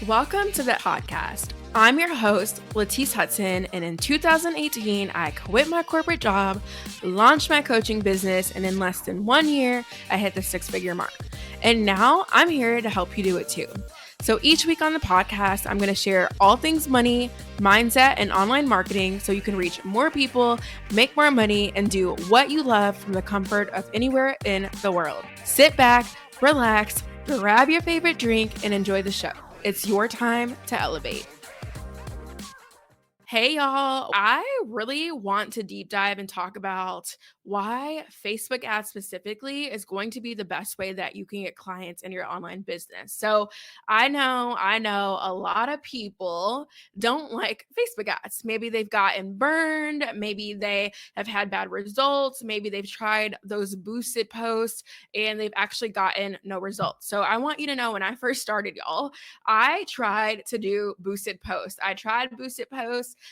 Welcome to the podcast. I'm your host, Latisse Hudson, and in 2018, I quit my corporate job, launched my coaching business, and in less than 1 year, I hit the six-figure mark. And now I'm here to help you do it too. So each week on the podcast, I'm going to share all things money, mindset, and online marketing so you can reach more people, make more money, and do what you love from the comfort of anywhere in the world. Sit back, relax, grab your favorite drink, and enjoy the show. It's your time to elevate. Hey, y'all. I really want to deep dive and talk about why Facebook ads specifically is going to be the best way that you can get clients in your online business. So I know a lot of people don't like Facebook ads. Maybe they've gotten burned. Maybe they have had bad results. Maybe they've tried those boosted posts and they've actually gotten no results. So I want you to know when I first started, y'all, I tried to do boosted posts.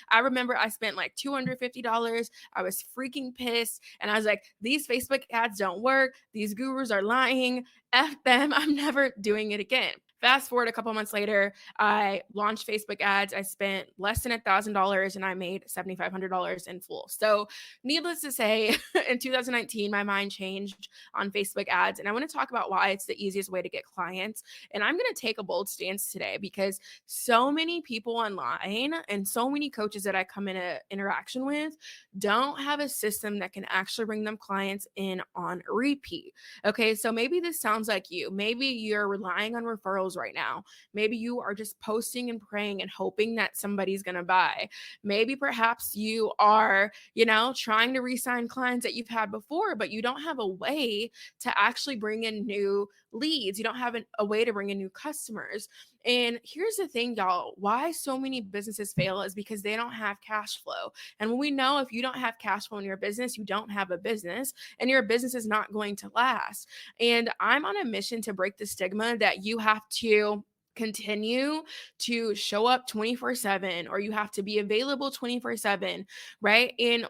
I remember I spent like $250. I was freaking pissed. And I was like, these Facebook ads don't work. These gurus are lying. F them. I'm never doing it again. Fast forward a couple months later, I launched Facebook ads. I spent less than $1,000 and I made $7,500 in full. So needless to say, in 2019, my mind changed on Facebook ads. And I want to talk about why it's the easiest way to get clients. And I'm going to take a bold stance today because so many people online and so many coaches that I come into interaction with don't have a system that can actually bring them clients in on repeat. Okay, so maybe this sounds like you. Maybe you're relying on referrals right now. Maybe you are just posting and praying and hoping that somebody's going to buy. Maybe perhaps you are, trying to re-sign clients that you've had before, but you don't have a way to actually bring in new leads. You don't have a way to bring in new customers. And here's the thing, y'all, why so many businesses fail is because they don't have cash flow. And when we know if you don't have cash flow in your business, you don't have a business and your business is not going to last. And I'm on a mission to break the stigma that you have to continue to show up 24/7 or you have to be available 24/7, right? And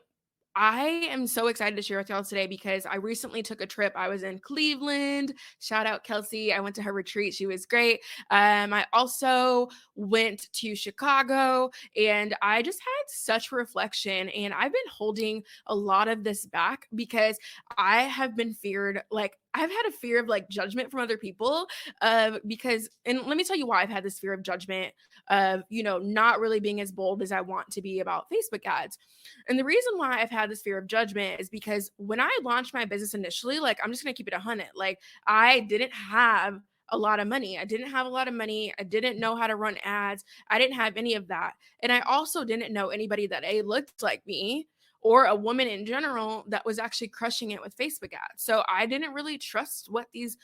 I am so excited to share with y'all today because I recently took a trip. I was in Cleveland. Shout out Kelsey. I went to her retreat. She was great. I also went to Chicago and I just had such reflection. And I've been holding a lot of this back because I have been I've had a fear of judgment from other people and let me tell you why I've had this fear of judgment of, not really being as bold as I want to be about Facebook ads. And the reason why I've had this fear of judgment is because when I launched my business initially, I'm just going to keep it 100. I didn't have a lot of money. I didn't have a lot of money. I didn't know how to run ads. I didn't have any of that. And I also didn't know anybody that looked like me or a woman in general that was actually crushing it with Facebook ads. So I didn't really trust what these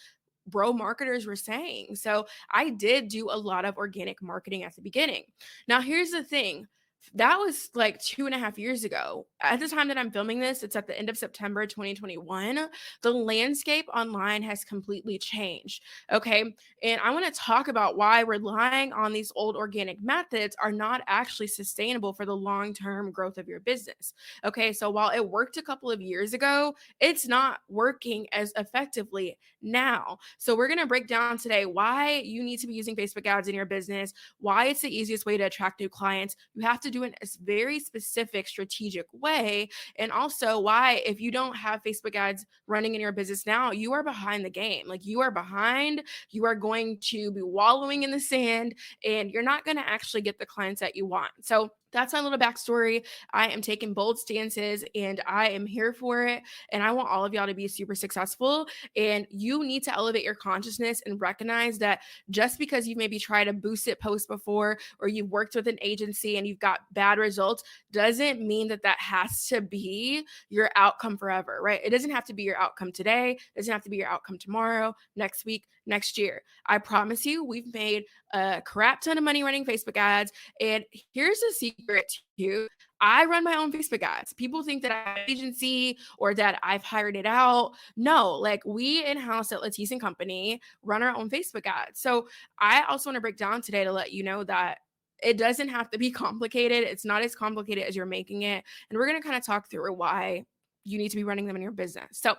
bro marketers were saying. So I did do a lot of organic marketing at the beginning. Now, here's the thing. That was like 2.5 years ago. At the time that I'm filming this, it's at the end of September 2021. The landscape online has completely changed. Okay. And I want to talk about why relying on these old organic methods are not actually sustainable for the long-term growth of your business. Okay. So while it worked a couple of years ago, it's not working as effectively now. So we're going to break down today why you need to be using Facebook ads in your business, why it's the easiest way to attract new clients. You have to do it in a very specific strategic way. And also why, if you don't have Facebook ads running in your business now, you are behind the game. You are behind, you are going to be wallowing in the sand and you're not going to actually get the clients that you want. So that's my little backstory. I am taking bold stances and I am here for it. And I want all of y'all to be super successful. And you need to elevate your consciousness and recognize that just because you've maybe tried a boosted post before or you've worked with an agency and you've got bad results doesn't mean that that has to be your outcome forever, right? It doesn't have to be your outcome today. It doesn't have to be your outcome tomorrow, next week, next year. I promise you, we've made a crap ton of money running Facebook ads. And here's the secret too. I run my own Facebook ads. People think that I have an agency or that I've hired it out. No, we in-house at Latisse & Company run our own Facebook ads. So I also want to break down today to let you know that it doesn't have to be complicated. It's not as complicated as you're making it. And we're going to kind of talk through why you need to be running them in your business. So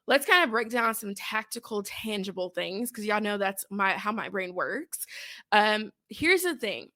Let's kind of break down some tactical, tangible things because y'all know that's my how my brain works. Here's the thing.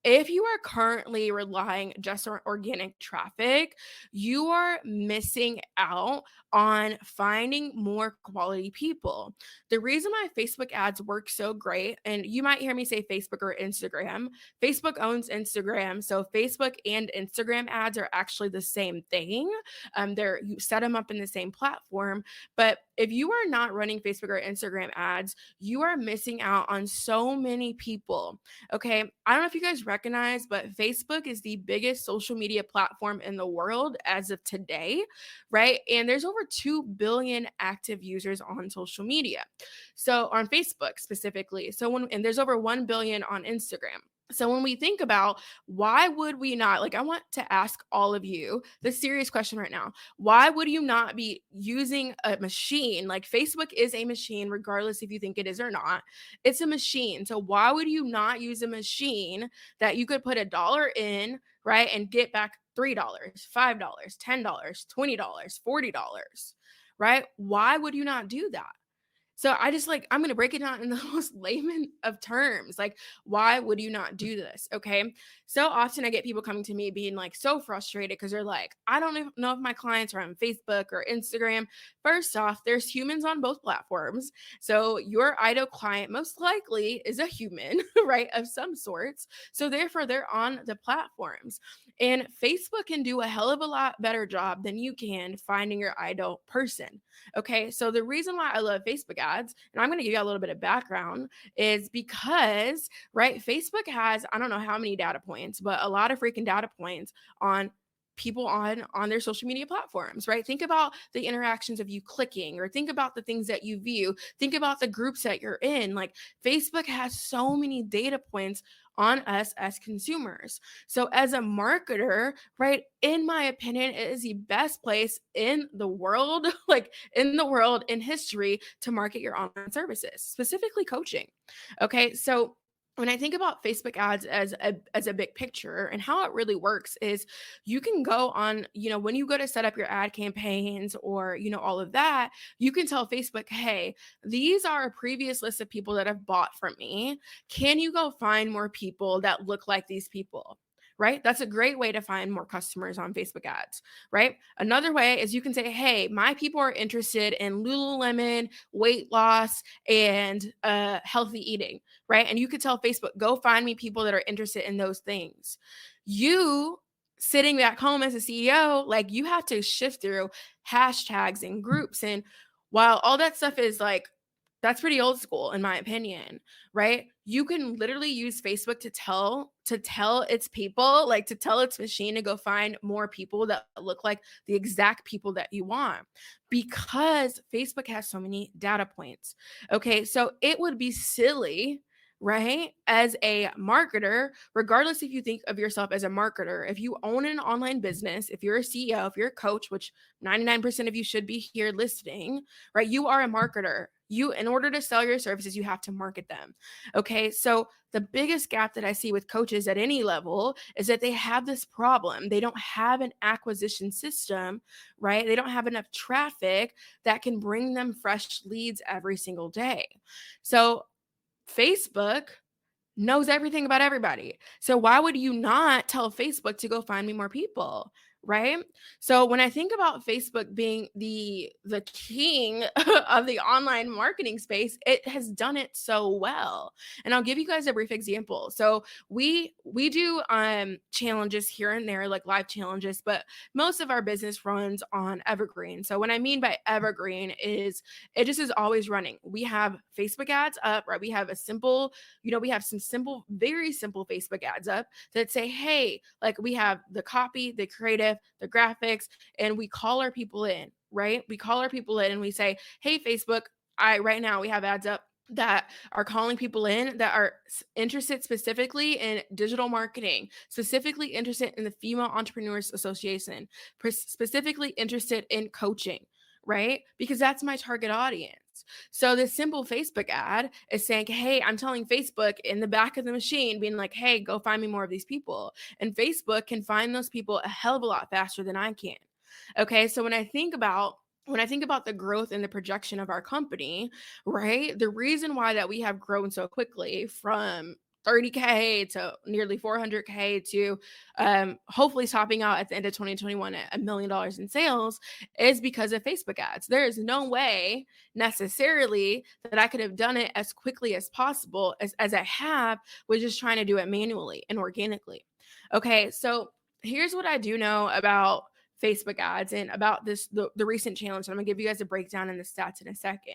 If you are currently relying just on organic traffic, you are missing out on finding more quality people. The reason why Facebook ads work so great, and you might hear me say Facebook or Instagram, Facebook owns Instagram. So Facebook and Instagram ads are actually the same thing. You set them up in the same platform. But if you are not running Facebook or Instagram ads, you are missing out on so many people. Okay. I don't know if you guys recognize, but Facebook is the biggest social media platform in the world as of today, right? And there's over 2 billion active users on social media. So on Facebook specifically. And there's over 1 billion on Instagram. So when we think about why would we not, like, I want to ask all of you the serious question right now. Why would you not be using a machine? Like, Facebook is a machine, regardless if you think it is or not. It's a machine. So why would you not use a machine that you could put $1 in, right, and get back $3, $5, $10, $20, $40, right? Why would you not do that? So I just like, I'm going to break it down in the most layman of terms. Like, why would you not do this? Okay. So often I get people coming to me being like so frustrated because they're like, I don't know if my clients are on Facebook or Instagram. First off, there's humans on both platforms. So your ideal client most likely is a human, right, of some sorts. So therefore, they're on the platforms. And Facebook can do a hell of a lot better job than you can finding your ideal person. Okay. So the reason why I love Facebook ads, and I'm going to give you a little bit of background, is because, right, Facebook has, I don't know how many data points, but a lot of freaking data points on people on their social media platforms, right? Think about the interactions of you clicking, or think about the things that you view, think about the groups that you're in. Like, Facebook has so many data points on us as consumers. So as a marketer, right, in my opinion, it is the best place in the world, like in the world, in history, to market your online services, specifically coaching. Okay. So when I think about Facebook ads as a big picture, and how it really works is, you can go on, when you go to set up your ad campaigns, or all of that, you can tell Facebook, hey, these are a previous list of people that have bought from me. Can you go find more people that look like these people? Right? That's a great way to find more customers on Facebook ads, right? Another way is, you can say, hey, my people are interested in Lululemon, weight loss, and healthy eating, right? And you could tell Facebook, go find me people that are interested in those things. You sitting back home as a CEO, like, you have to shift through hashtags and groups. And while all that stuff is like, that's pretty old school in my opinion, right? You can literally use Facebook to tell its people, like to tell its machine to go find more people that look like the exact people that you want, because Facebook has so many data points. Okay, so it would be silly, right, as a marketer, regardless if you think of yourself as a marketer, if you own an online business, if you're a CEO, if you're a coach, which 99% of you should be here listening, right? You are a marketer. In order to sell your services, you have to market them. Okay. So the biggest gap that I see with coaches at any level is that they have this problem. They don't have an acquisition system, right? They don't have enough traffic that can bring them fresh leads every single day. So Facebook knows everything about everybody. So why would you not tell Facebook to go find me more people? Right? So when I think about Facebook being the king of the online marketing space, it has done it so well. And I'll give you guys a brief example. So we do challenges here and there, like live challenges, but most of our business runs on Evergreen. So what I mean by Evergreen is, it just is always running. We have Facebook ads up, right? We have we have some simple, very simple Facebook ads up that say, hey, like, we have the copy, the creative, the graphics, and we call our people in, right? We call our people in and we say, hey, Facebook, right now we have ads up that are calling people in that are interested specifically in digital marketing, specifically interested in the Female Entrepreneurs Association, specifically interested in coaching, right? Because that's my target audience. So this simple Facebook ad is saying, hey, I'm telling Facebook in the back of the machine, being like, hey, go find me more of these people. And Facebook can find those people a hell of a lot faster than I can. Okay. So when I think about when I think about the growth and the projection of our company, right? The reason why that we have grown so quickly from 30K to nearly 400K to hopefully topping out at the end of 2021 at $1 million in sales is because of Facebook ads. There is no way necessarily that I could have done it as quickly as possible as I have with just trying to do it manually and organically. Okay, so here's what I do know about Facebook ads and about the recent challenge. And I'm gonna give you guys a breakdown in the stats in a second.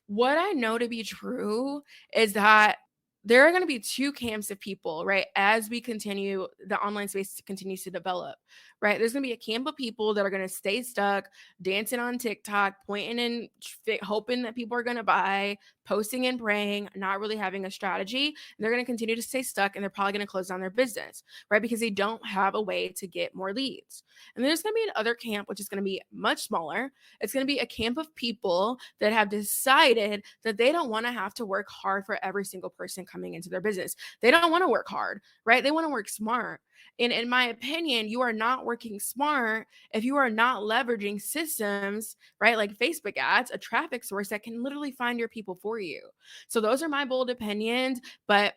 What I know to be true is that there are going to be two camps of people, right? As we continue, the online space continues to develop, right? There's going to be a camp of people that are going to stay stuck, dancing on TikTok, pointing and hoping that people are going to buy, posting and praying, not really having a strategy. And they're going to continue to stay stuck and they're probably going to close down their business, right? Because they don't have a way to get more leads. And there's going to be another camp, which is going to be much smaller. It's going to be a camp of people that have decided that they don't want to have to work hard for every single person coming into their business. They don't want to work hard, right? They want to work smart. And in my opinion, you are not working smart if you are not leveraging systems, right? Like Facebook ads, a traffic source that can literally find your people for you. So those are my bold opinions, but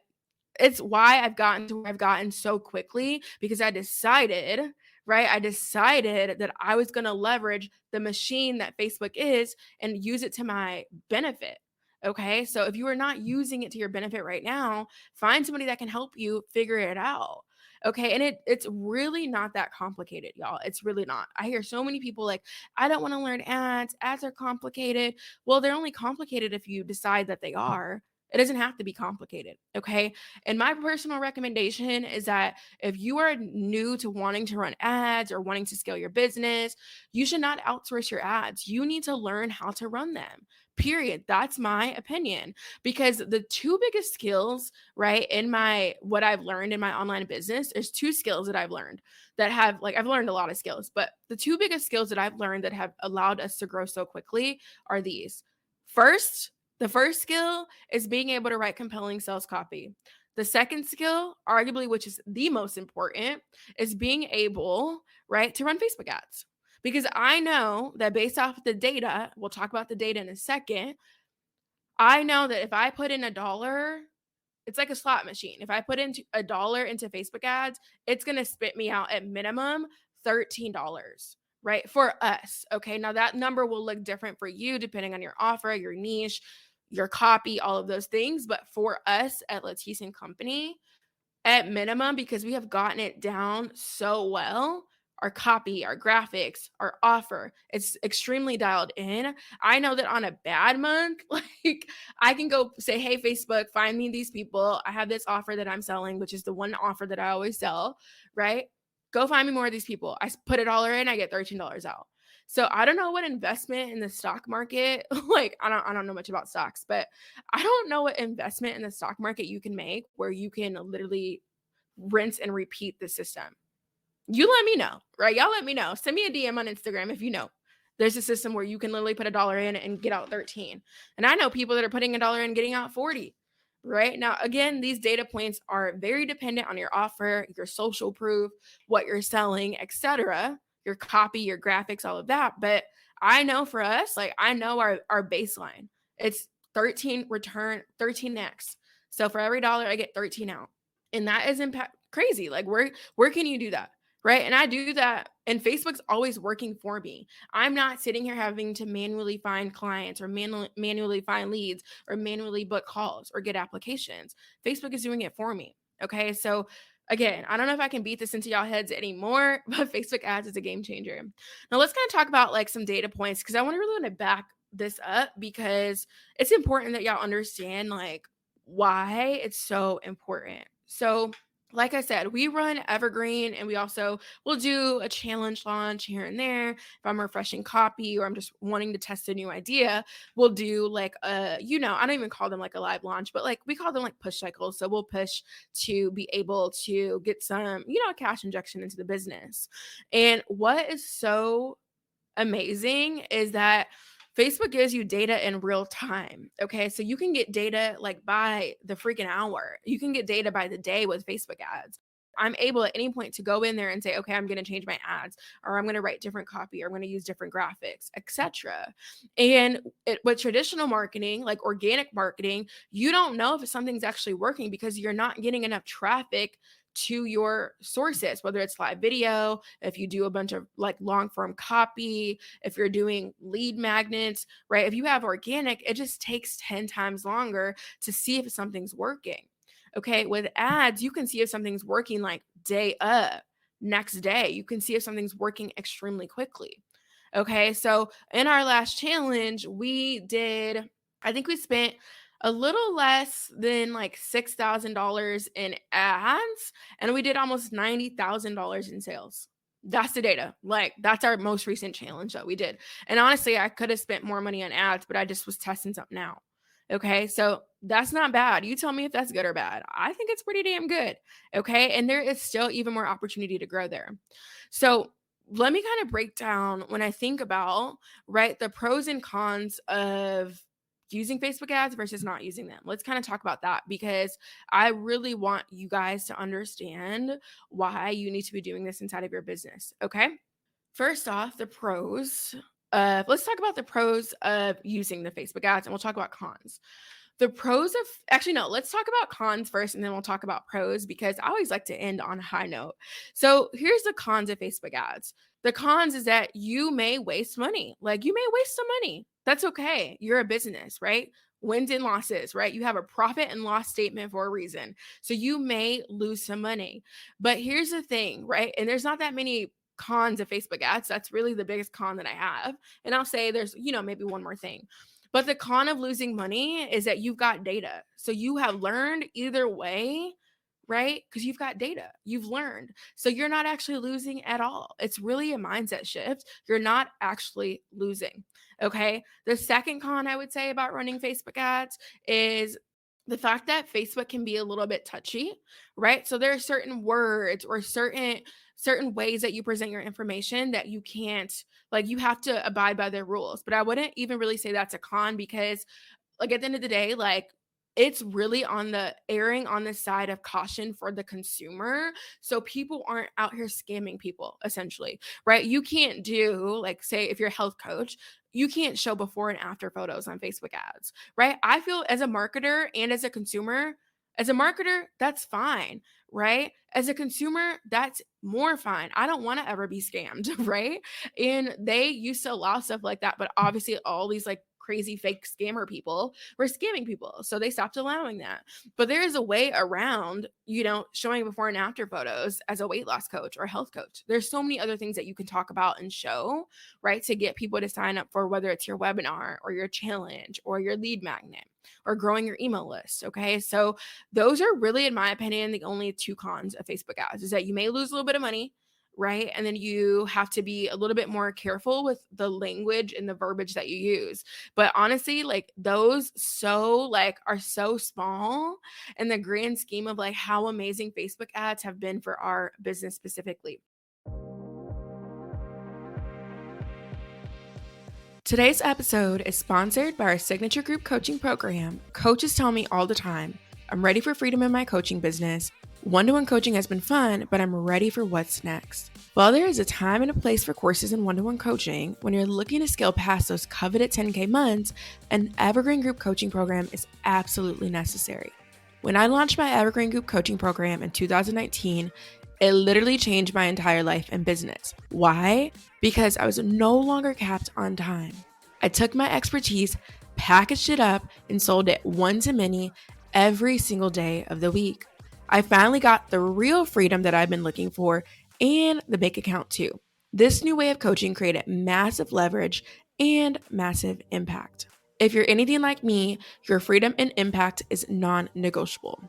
it's why I've gotten to where I've gotten so quickly because I decided, right? I decided that I was going to leverage the machine that Facebook is and use it to my benefit. Okay. So if you are not using it to your benefit right now, find somebody that can help you figure it out. Okay. And it's really not that complicated, y'all. It's really not. I hear so many people like, I don't want to learn ads. Ads are complicated. Well, they're only complicated if you decide that they are. It doesn't have to be complicated. Okay. And my personal recommendation is that if you are new to wanting to run ads or wanting to scale your business, you should not outsource your ads. You need to learn how to run them. Period. That's my opinion. Because the two biggest skills, right, in my what I've learned in my online business, there's two skills that I've learned that have like I've learned a lot of skills, but the two biggest skills that I've learned that have allowed us to grow so quickly are these. First, the first skill is being able to write compelling sales copy. The second skill, arguably, which is the most important, is being able, right, to run Facebook ads. Because I know that based off of the data, we'll talk about the data in a second. I know that if I put in $1, it's like a slot machine. If I put in $1 into Facebook ads, it's going to spit me out at minimum $13, right? For us. Okay. Now that number will look different for you depending on your offer, your niche, your copy, all of those things. But for us at Latisse and Company, at minimum, because we have gotten it down so well, our copy, our graphics, our offer, it's extremely dialed in. I know that on a bad month, like I can go say, hey, Facebook, find me these people. I have this offer that I'm selling, which is the one offer that I always sell, right? Go find me more of these people. I put $1 in, I get $13 out. So I don't know what investment in the stock market, like I don't know much about stocks, but I don't know what investment in the stock market you can make where you can literally rinse and repeat the system. You let me know, right? Y'all let me know. Send me a DM on Instagram if you know. There's a system where you can literally put $1 in and get out 13. And I know people that are putting $1 in getting out 40. Right? Now, again, these data points are very dependent on your offer, your social proof, what you're selling, etc., your copy, your graphics, all of that. But I know for us, like I know our baseline. It's 13 return, 13x. So for every dollar, I get 13 out. And that is impact crazy. Like where can you do that? Right. And I do that. And Facebook's always working for me. I'm not sitting here having to manually find clients or manually find leads or manually book calls or get applications. Facebook is doing it for me. Okay. So again, I don't know if I can beat this into y'all heads anymore, but Facebook ads is a game changer. Now let's kind of talk about like some data points because I want to really want to back this up because it's important that y'all understand like why it's so important. So like I said, we run evergreen and we also will do a challenge launch here and there. If I'm refreshing copy or I'm just wanting to test a new idea, we'll do like I don't even call them like a live launch, but like we call them like push cycles. So we'll push to be able to get some, a cash injection into the business. And what is so amazing is that Facebook gives you data in real time. Okay. So you can get data like by the freaking hour. You can get data by the day with Facebook ads. I'm able at any point to go in there and say, okay, I'm going to change my ads, or I'm going to write different copy, or I'm going to use different graphics, etc. And with traditional marketing, like organic marketing, you don't know if something's actually working because you're not getting enough traffic to your sources, whether it's live video, if you do a bunch of like long form copy, if you're doing lead magnets, right? If you have organic, it just takes 10 times longer to see if something's working. Okay, with ads, you can see if something's working like day up, next day. You can see if something's working extremely quickly. Okay, so in our last challenge, I think we spent a little less than like $6,000 in ads, and we did almost $90,000 in sales. That's the data. Like, that's our most recent challenge that we did. And honestly, I could have spent more money on ads, but I just was testing something out. Okay, so that's not bad. You tell me if that's good or bad. I think it's pretty damn good. Okay, and there is still even more opportunity to grow there. So let me kind of break down when I think about, right, the pros and cons of using Facebook ads versus not using them. Let's kind of talk about that because I really want you guys to understand why you need to be doing this inside of your business. Okay. First off, the pros. Let's talk about the pros of using the Facebook ads and we'll talk about cons. The pros of actually, no, let's talk about cons first and then we'll talk about pros because I always like to end on a high note. So here's the cons of Facebook ads. The cons is that you may waste money. Like you may waste some money. That's okay. You're a business, right? Wins and losses, right? You have a profit and loss statement for a reason. So you may lose some money. But here's the thing, right? And there's not that many cons of Facebook ads. That's really the biggest con that I have. And I'll say there's, maybe one more thing. But the con of losing money is that you've got data. So you have learned either way, right? Because you've got data, you've learned. So you're not actually losing at all. It's really a mindset shift. You're not actually losing. Okay. The second con I would say about running Facebook ads is the fact that Facebook can be a little bit touchy, right? So there are certain words or certain ways that you present your information that you can't, like, you have to abide by their rules. But I wouldn't even really say that's a con because, like, at the end of the day, like, it's really on the erring on the side of caution for the consumer. So people aren't out here scamming people, essentially, right? You can't do, like, say, if you're a health coach, you can't show before and after photos on Facebook ads, right? I feel as a marketer and as a consumer, as a marketer, that's fine, right? As a consumer, that's more fine. I don't want to ever be scammed, right? And they used to allow stuff like that, but obviously all these like crazy fake scammer people were scamming people. So they stopped allowing that. But there is a way around, showing before and after photos as a weight loss coach or health coach. There's so many other things that you can talk about and show, right? To get people to sign up for whether it's your webinar or your challenge or your lead magnet or growing your email list. Okay. So those are really, in my opinion, the only two cons of Facebook ads is that you may lose a little bit of money, right? And then you have to be a little bit more careful with the language and the verbiage that you use. But honestly, like those are so small in the grand scheme of like how amazing Facebook ads have been for our business specifically. Today's episode is sponsored by our signature group coaching program. Coaches tell me all the time, I'm ready for freedom in my coaching business. One-to-one coaching has been fun, but I'm ready for what's next. While there is a time and a place for courses in one-to-one coaching, when you're looking to scale past those coveted 10K months, an evergreen group coaching program is absolutely necessary. When I launched my evergreen group coaching program in 2019, it literally changed my entire life and business. Why? Because I was no longer capped on time. I took my expertise, packaged it up, and sold it one-to-many every single day of the week. I finally got the real freedom that I've been looking for and the bank account too. This new way of coaching created massive leverage and massive impact. If you're anything like me, your freedom and impact is non-negotiable.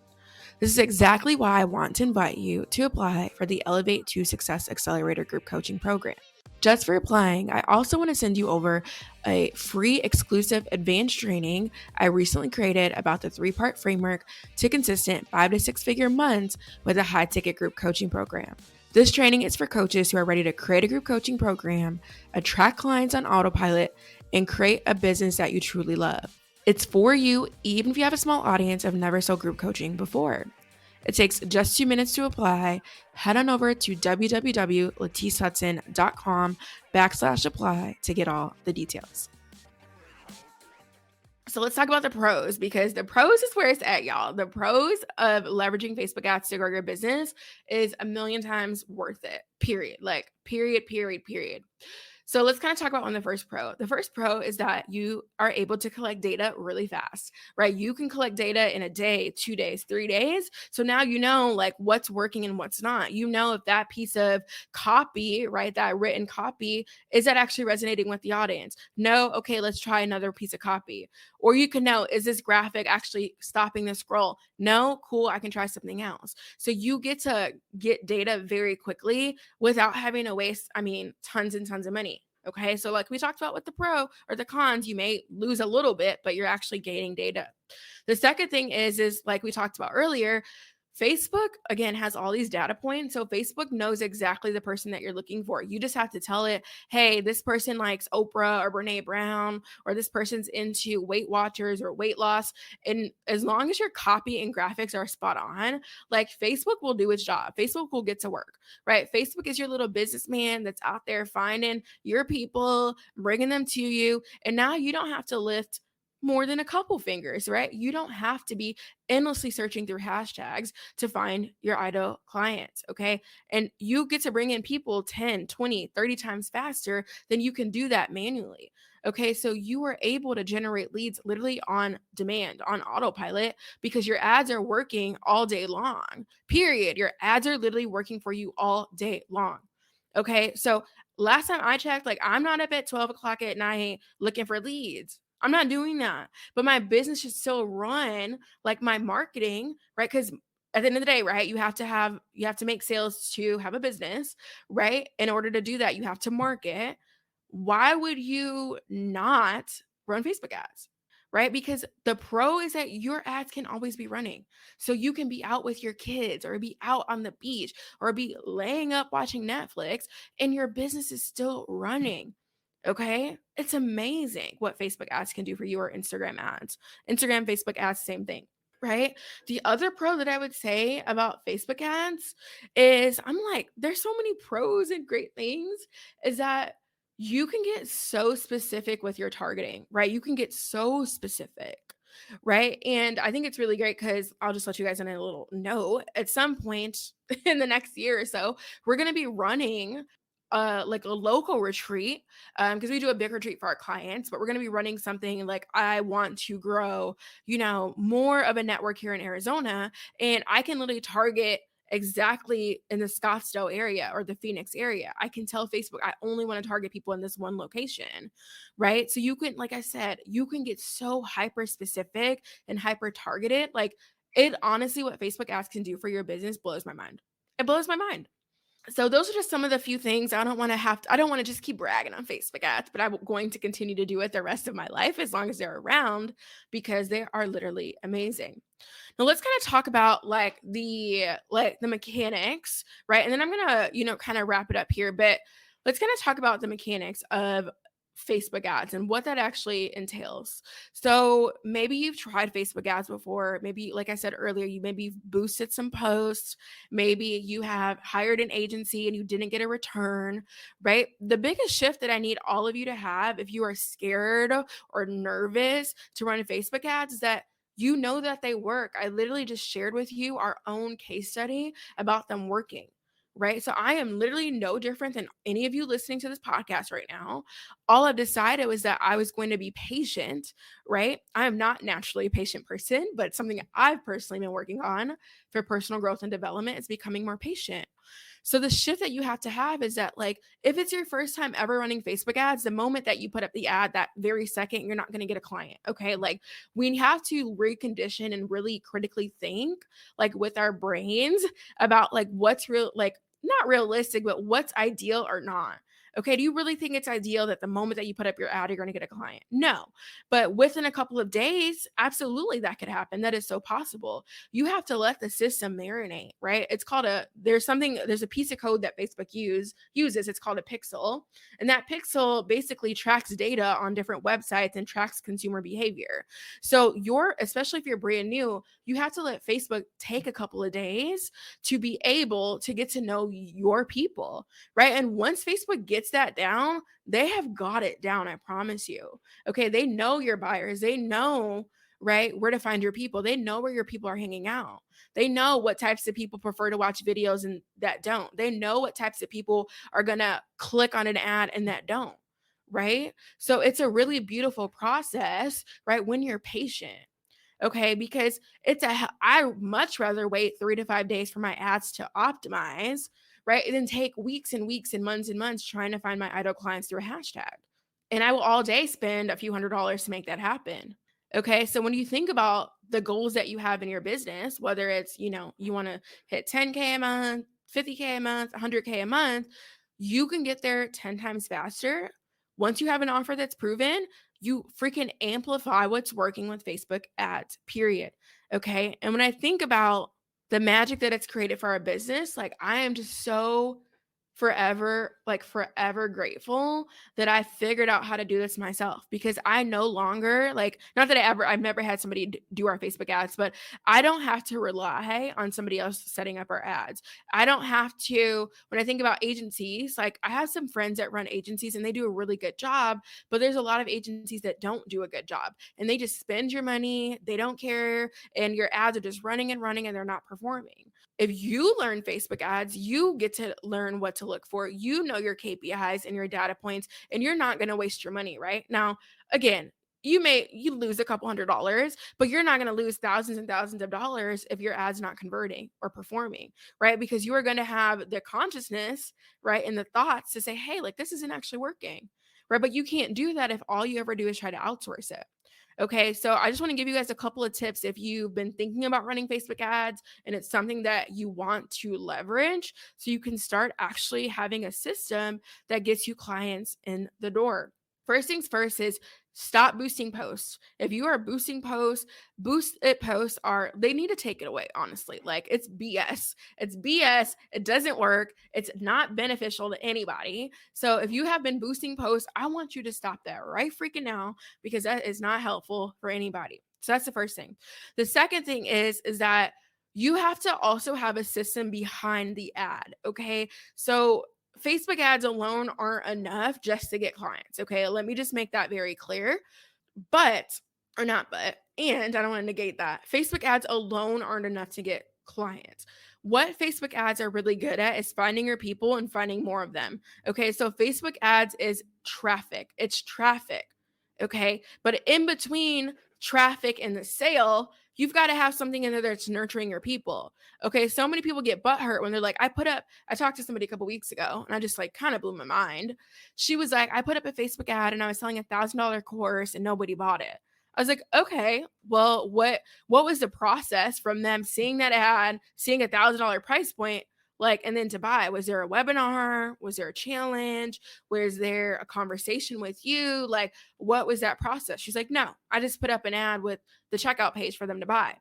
This is exactly why I want to invite you to apply for the Elevate to Success Accelerator Group Coaching Program. Just for applying, I also want to send you over a free exclusive advanced training I recently created about the 3-part framework to consistent 5 to 6 figure months with a high ticket group coaching program. This training is for coaches who are ready to create a group coaching program, attract clients on Autopilot, and create a business that you truly love. It's for you, even if you have a small audience of never sold group coaching before. It takes just 2 minutes to apply. Head on over to www.latissehudson.com/apply to get all the details. So let's talk about the pros, because the pros is where it's at, y'all. The pros of leveraging Facebook ads to grow your business is a million times worth it. Period. Like, period, period, period. So let's kind of talk about on the first pro. The first pro is that you are able to collect data really fast, right? You can collect data in a day, 2 days, 3 days. So now you know like what's working and what's not. You know if that piece of copy, right, that written copy, is that actually resonating with the audience? No, okay, let's try another piece of copy. Or you can know, is this graphic actually stopping the scroll? No, cool, I can try something else. So you get to get data very quickly without having to waste, tons and tons of money. Okay. So, like we talked about with the pro or the cons, you may lose a little bit, but you're actually gaining data. The second thing is like we talked about earlier, Facebook, again, has all these data points. So Facebook knows exactly the person that you're looking for. You just have to tell it, hey, this person likes Oprah or Brene Brown, or this person's into Weight Watchers or weight loss. And as long as your copy and graphics are spot on, like Facebook will do its job. Facebook will get to work, right? Facebook is your little businessman that's out there finding your people, bringing them to you. And now you don't have to lift more than a couple fingers, right? You don't have to be endlessly searching through hashtags to find your ideal clients, okay? And you get to bring in people 10, 20, 30 times faster than you can do that manually. Okay, so you are able to generate leads literally on demand, on autopilot, because your ads are working all day long. Period. Your ads are literally working for you all day long. Okay, so last time I checked, like I'm not up at 12 o'clock at night looking for leads. I'm not doing that. But my business should still run like my marketing, right? Because at the end of the day, right, you have to make sales to have a business, right? In order to do that, you have to market. Why would you not run Facebook ads? Right? Because the pro is that your ads can always be running. So you can be out with your kids or be out on the beach or be laying up watching Netflix and your business is still running. Okay. It's amazing what Facebook ads can do for you, or Instagram ads. Instagram, Facebook ads, same thing. Right. The other pro that I would say about Facebook ads is I'm like, there's so many pros and great things, is that you can get so specific with your targeting, right? You can get so specific, right? And I think it's really great because I'll just let you guys in a little note. At some point in the next year or so, we're going to be running like a local retreat, because we do a big retreat for our clients, but we're going to be running something like, I want to grow, more of a network here in Arizona, and I can literally target exactly in the Scottsdale area or the Phoenix area. I can tell Facebook I only want to target people in this one location, right? So you can, like I said, you can get so hyper specific and hyper targeted. Like, it honestly, what Facebook ads can do for your business blows my mind. It blows my mind. So those are just some of the few things. I don't want to just keep bragging on Facebook ads, but I'm going to continue to do it the rest of my life as long as they're around, because they are literally amazing. Now let's kind of talk about like the mechanics, right? And then I'm going to, kind of wrap it up here, but let's kind of talk about the mechanics of Facebook ads and what that actually entails. So maybe you've tried Facebook ads before. Maybe, like I said earlier, you maybe boosted some posts. Maybe you have hired an agency and you didn't get a return, right? The biggest shift that I need all of you to have, if you are scared or nervous to run Facebook ads, is that you know that they work. I literally just shared with you our own case study about them working. Right. So I am literally no different than any of you listening to this podcast right now. All I've decided was that I was going to be patient. Right. I am not naturally a patient person, but it's something I've personally been working on for personal growth and development. Is becoming more patient. So the shift that you have to have is that, like, if it's your first time ever running Facebook ads, the moment that you put up the ad, that very second, you're not going to get a client. Okay. Like, we have to recondition and really critically think, like, with our brains about like what's real, like not realistic, but what's ideal or not. Okay, do you really think it's ideal that the moment that you put up your ad, you're going to get a client? No. But within a couple of days, absolutely that could happen. That is so possible. You have to let the system marinate, right? It's called there's a piece of code that Facebook uses. It's called a pixel. And that pixel basically tracks data on different websites and tracks consumer behavior. So especially if you're brand new, you have to let Facebook take a couple of days to be able to get to know your people, right? And once Facebook gets that down, they have got it down, I promise you. Okay, they know your buyers. They know, right, where to find your people. They know where your people are hanging out. They know what types of people prefer to watch videos and that don't. They know what types of people are going to click on an ad and that don't, right? So it's a really beautiful process, right, when you're patient. Okay, because I much rather wait 3 to 5 days for my ads to optimize, right, than take weeks and weeks and months trying to find my idle clients through a hashtag. And I will all day spend a few $100s to make that happen. Okay, so when you think about the goals that you have in your business, whether it's, you want to hit 10K a month, 50K a month, 100K a month, you can get there 10 times faster. Once you have an offer that's proven, you freaking amplify what's working with Facebook ads, period. Okay. And when I think about the magic that it's created for our business, like I am just so forever grateful that I figured out how to do this myself, because I no longer, like, not that I've never had somebody do our Facebook ads, but I don't have to rely on somebody else setting up our ads. I don't have to, when I think about agencies, like I have some friends that run agencies and they do a really good job, but there's a lot of agencies that don't do a good job and they just spend your money, they don't care, and your ads are just running and running and they're not performing. If you learn Facebook ads, you get to learn what to look for. You know your KPIs and your data points, and you're not going to waste your money, right? Now, again, you lose a couple $100s, but you're not going to lose thousands and thousands of dollars if your ad's not converting or performing, right? Because you are going to have the consciousness, right, and the thoughts to say, hey, like this isn't actually working, right? But you can't do that if all you ever do is try to outsource it. Okay, so I just want to give you guys a couple of tips if you've been thinking about running Facebook ads and it's something that you want to leverage so you can start actually having a system that gets you clients in the door. First things first is stop boosting posts. If you are boosting posts, posts they need to take it away, honestly. Like it's BS. It's BS. It doesn't work. It's not beneficial to anybody. So if you have been boosting posts, I want you to stop that right freaking now, because that is not helpful for anybody. So that's the first thing. The second thing is that you have to also have a system behind the ad. Okay. So Facebook ads alone aren't enough just to get clients. Okay. Let me just make that very clear. But, or not, and I don't want to negate that. Facebook ads alone aren't enough to get clients. What Facebook ads are really good at is finding your people and finding more of them. Okay. So Facebook ads is traffic. It's traffic. Okay. But in between traffic and the sale, you've got to have something in there that's nurturing your people. Okay. So many people get butthurt when they're like, I talked to somebody a couple weeks ago and I just like kind of blew my mind. She was like, I put up a Facebook ad and I was selling $1,000 course and nobody bought it. I was like, okay, well, what was the process from them seeing that ad, seeing $1,000 price point, like, and then to buy? Was there a webinar? Was there a challenge? Was there a conversation with you? Like, what was that process? She's like, no, I just put up an ad with the checkout page for them to buy.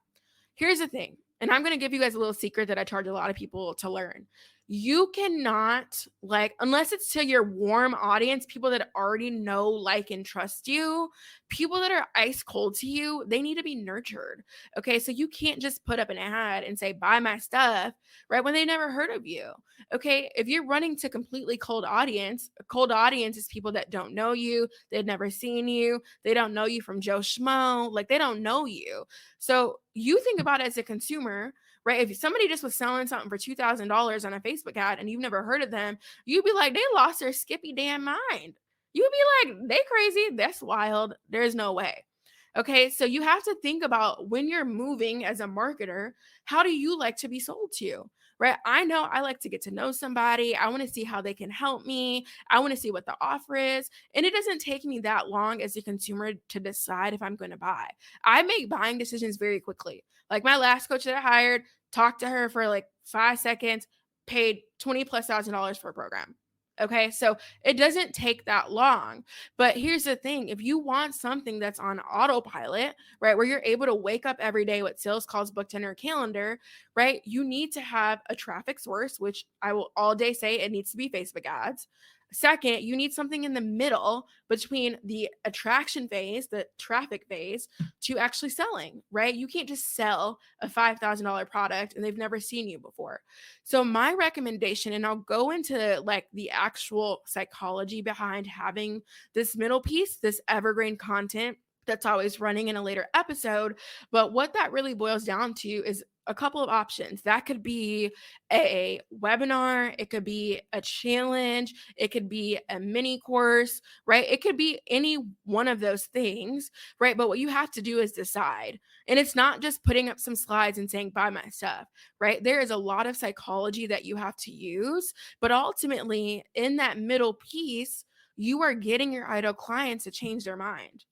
Here's the thing, and I'm going to give you guys a little secret that I charge a lot of people to learn. You cannot, like, unless it's to your warm audience, people that already know, like, and trust you, people that are ice cold to you, they need to be nurtured. Okay. So you can't just put up an ad and say, buy my stuff, right? When they never heard of you. Okay. If you're running to completely a cold audience is people that don't know you, they've never seen you, they don't know you from Joe Schmo, like, they don't know you. So you think about it as a consumer, right? If somebody just was selling something for $2,000 on a Facebook ad and you've never heard of them, you'd be like, they lost their skippy damn mind. You'd be like, they crazy. That's wild. There's no way. Okay. So you have to think about when you're moving as a marketer, how do you like to be sold to? Right. I know I like to get to know somebody. I want to see how they can help me. I want to see what the offer is. And it doesn't take me that long as a consumer to decide if I'm going to buy. I make buying decisions very quickly. Like my last coach that I hired, talked to her for like 5 seconds, paid 20 plus $1,000 for a program. Okay, so it doesn't take that long. But here's the thing, if you want something that's on autopilot, right, where you're able to wake up every day with sales calls booked in your calendar, right, you need to have a traffic source, which I will all day say it needs to be Facebook ads. Second, you need something in the middle between the attraction phase, the traffic phase, to actually selling, right? You can't just sell a $5,000 product and they've never seen you before. So my recommendation, and I'll go into like the actual psychology behind having this middle piece, this evergreen content that's always running in a later episode. But what that really boils down to is a couple of options. That could be a webinar, it could be a challenge, it could be a mini course, right? It could be any one of those things, right? But what you have to do is decide. And it's not just putting up some slides and saying, buy my stuff, right? There is a lot of psychology that you have to use, but ultimately, in that middle piece, you are getting your ideal clients to change their mind.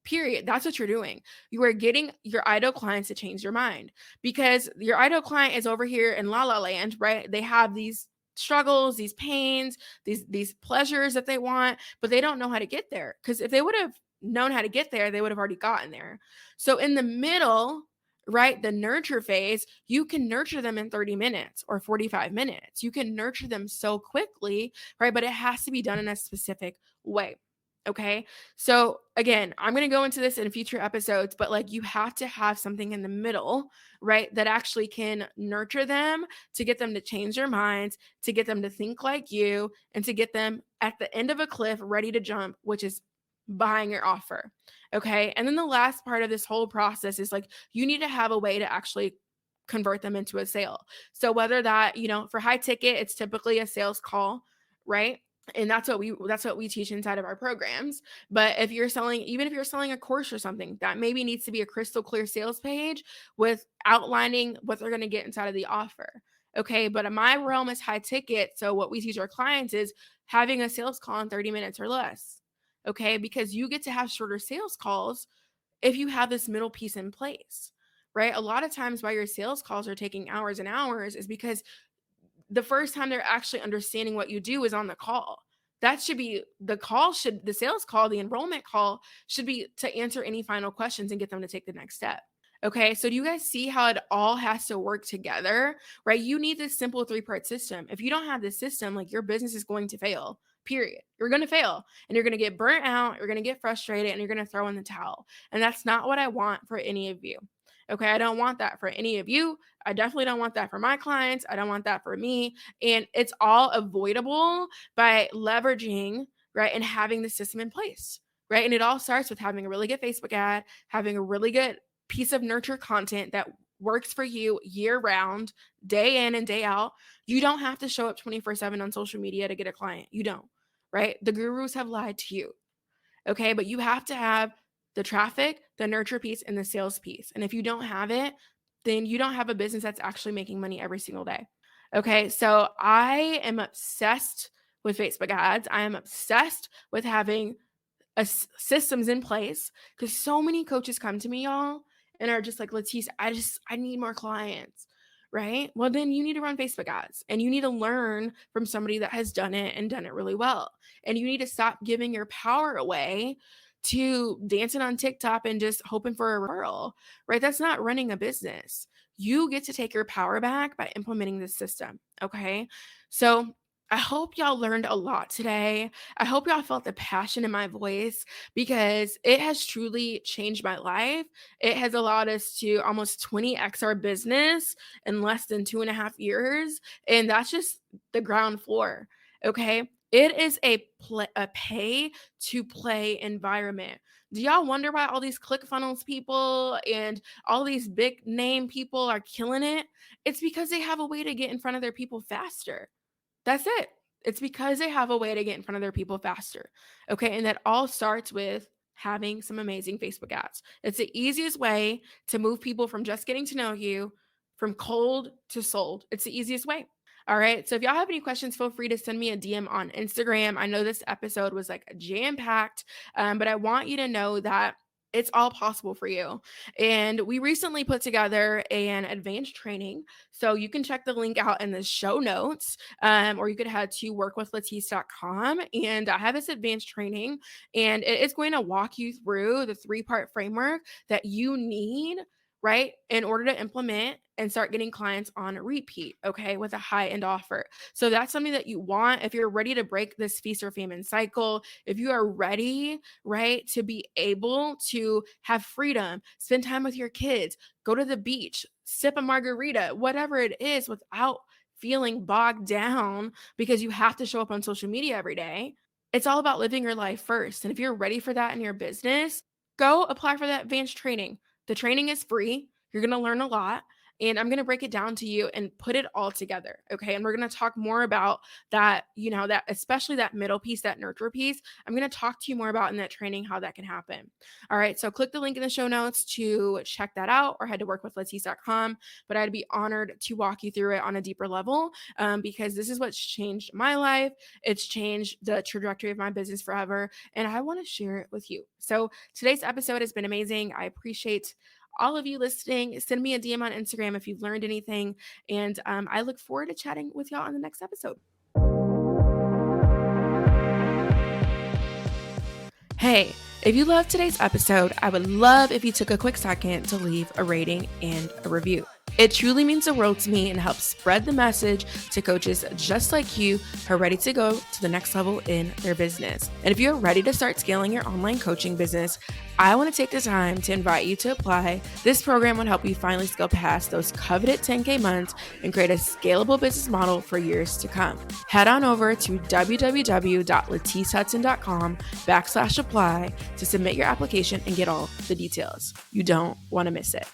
Period. That's what you're doing. You are getting your ideal clients to change your mind because your ideal client is over here in la la land, right? They have these struggles, these pains, these pleasures that they want, but they don't know how to get there. Because if they would have known how to get there, they would have already gotten there. So in the middle, right, the nurture phase, you can nurture them in 30 minutes or 45 minutes. You can nurture them so quickly, right? But it has to be done in a specific way. Okay. So again, I'm going to go into this in future episodes, but like you have to have something in the middle, right? That actually can nurture them to get them to change their minds, to get them to think like you, and to get them at the end of a cliff ready to jump, which is buying your offer. Okay. And then the last part of this whole process is like you need to have a way to actually convert them into a sale. So whether that, for high ticket, it's typically a sales call, right? And that's what we teach inside of our programs. But if you're selling, even if you're selling a course or something, that maybe needs to be a crystal clear sales page with outlining what they're going to get inside of the offer. Okay, but my realm is high ticket, so what we teach our clients is having a sales call in 30 minutes or less. Okay, because you get to have shorter sales calls if you have this middle piece in place, right? A lot of times why your sales calls are taking hours and hours is because the first time they're actually understanding what you do is on the call. That should be the sales call, the enrollment call should be to answer any final questions and get them to take the next step. Okay, so do you guys see how it all has to work together, right? You need this simple three-part system. If you don't have this system, like your business is going to fail, period. You're going to fail and you're going to get burnt out, you're going to get frustrated, and you're going to throw in the towel. And that's not what I want for any of you. Okay, I don't want that for any of you. I definitely don't want that for my clients. I don't want that for me. And it's all avoidable by leveraging, right, and having the system in place, right? And it all starts with having a really good Facebook ad, having a really good piece of nurture content that works for you year round, day in and day out. You don't have to show up 24/7 on social media to get a client. You don't, right? The gurus have lied to you. Okay. But you have to have the traffic, the nurture piece, and the sales piece. And if you don't have it, then you don't have a business that's actually making money every single day. Okay. So I am obsessed with Facebook ads. I am obsessed with having systems in place because so many coaches come to me, y'all, and are just like, Letice, I need more clients. Right. Well, then you need to run Facebook ads and you need to learn from somebody that has done it and done it really well. And you need to stop giving your power away to dancing on TikTok and just hoping for a referral. Right. That's not running a business. You get to take your power back by implementing this system. Okay. So I hope y'all learned a lot today. I hope y'all felt the passion in my voice because it has truly changed my life. It has allowed us to almost 20x our business in less than 2.5 years. And that's just the ground floor. Okay. It is a pay to play environment. Do y'all wonder why all these ClickFunnels people and all these big name people are killing it? It's because they have a way to get in front of their people faster. That's it. It's because they have a way to get in front of their people faster. Okay. And that all starts with having some amazing Facebook ads. It's the easiest way to move people from just getting to know you from cold to sold. It's the easiest way. All right. So if y'all have any questions, feel free to send me a DM on Instagram. I know this episode was like jam packed, but I want you to know that It's all possible for you. And we recently put together an advanced training. So you can check the link out in the show notes, or you could head to workwithlatisse.com. And I have this advanced training, and it is going to walk you through the three-part framework that you need, right, in order to implement and start getting clients on repeat, okay, with a high end offer. So that's something that you want if you're ready to break this feast or famine cycle, if you are ready, right, to be able to have freedom, spend time with your kids, go to the beach, sip a margarita, whatever it is, without feeling bogged down because you have to show up on social media every day. It's all about living your life first. And if you're ready for that in your business, go apply for that advanced training. The training is free. You're going to learn a lot. And I'm going to break it down to you and put it all together. Okay. And we're going to talk more about that, that especially that middle piece, that nurture piece. I'm going to talk to you more about in that training how that can happen. All right. So click the link in the show notes to check that out, or head to workwithlatisse.com. But I'd be honored to walk you through it on a deeper level, because this is what's changed my life. It's changed the trajectory of my business forever. And I want to share it with you. So today's episode has been amazing. I appreciate all of you listening. Send me a DM on Instagram if you've learned anything. And I look forward to chatting with y'all on the next episode. Hey, if you loved today's episode, I would love if you took a quick second to leave a rating and a review. It truly means the world to me and helps spread the message to coaches just like you who are ready to go to the next level in their business. And if you're ready to start scaling your online coaching business, I want to take the time to invite you to apply. This program will help you finally scale past those coveted 10K months and create a scalable business model for years to come. Head on over to www.latissehudson.com/apply to submit your application and get all the details. You don't want to miss it.